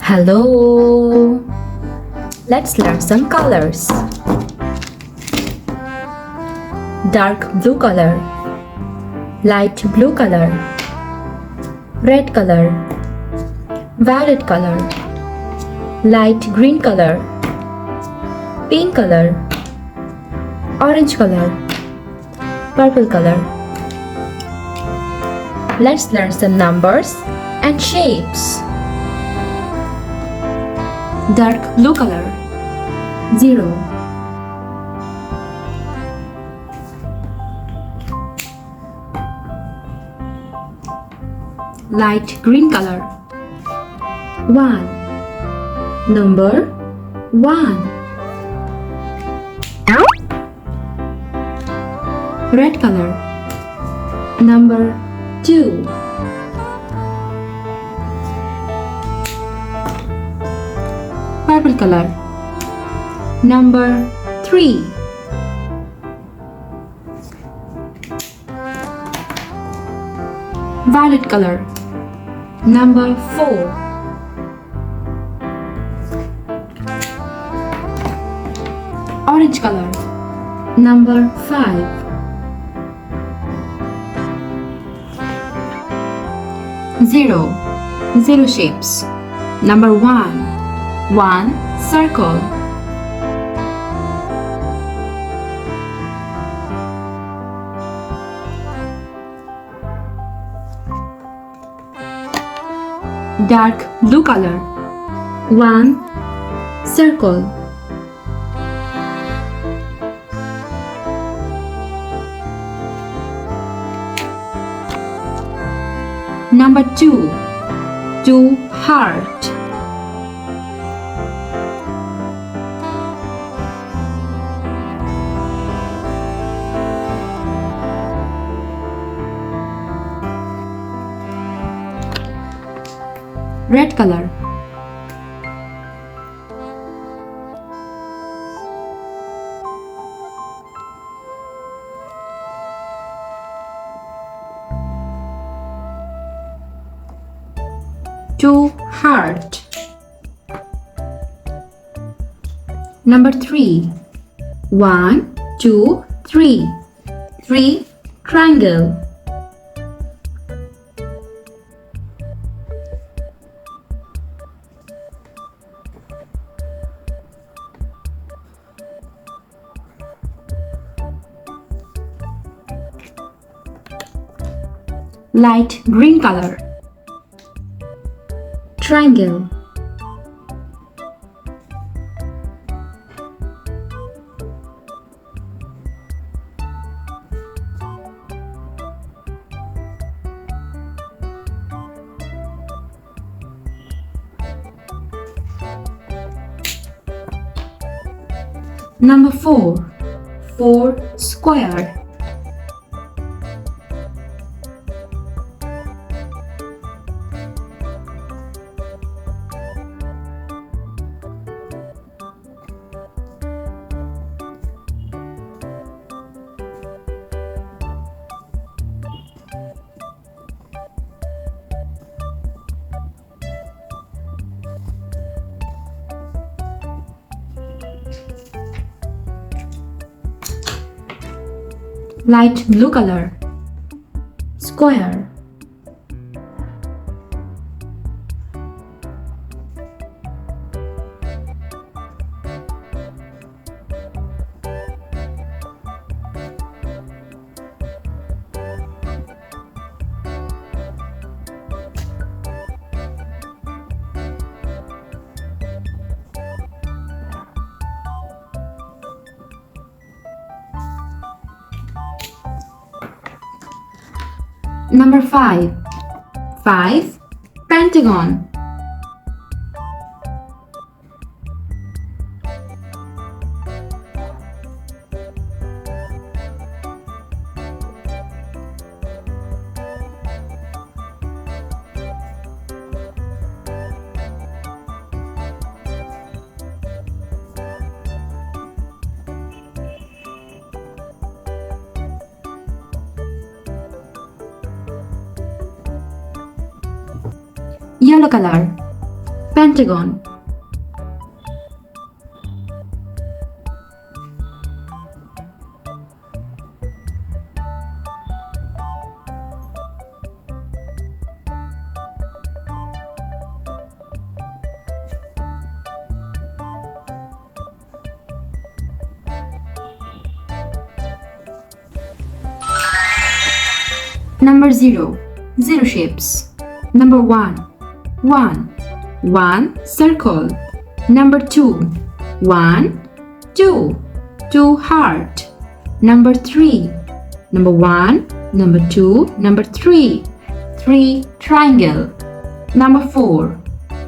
Hello! Let's learn some colors. Dark blue color, light blue color, red color, violet color, light green color, pink color, orange color, purple color. Let's learn some numbers and shapes. Dark blue color, 0. Light green color, 1. Number 1. Red color, number 2. Purple color, number 3. Violet color, number 4. Orange color, number 5. Zero shapes. Number 1. 1 circle. Dark blue color, 1 circle. Number 2. 2 heart. Red color, two heart. Number 3. 1, 2, 3. 3 triangle. Light green color, triangle. Number 4. 4 square. Light blue color, square. Number 5. 5 pentagon. Yellow color, pentagon. Number 0. Zero shapes. Number 1. 1 circle. Number 2. 1 2 2 heart. Number 3. Number 1, number 2, number 3 3 triangle. Number 4.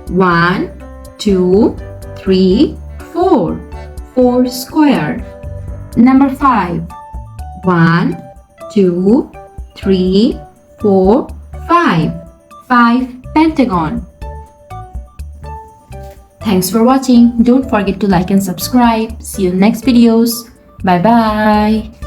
1 2 3 4 4 square. Number 5. 1 2 3 4 5 5 pentagon. Thanks for watching. Don't forget to like and subscribe. See you in next videos. Bye bye.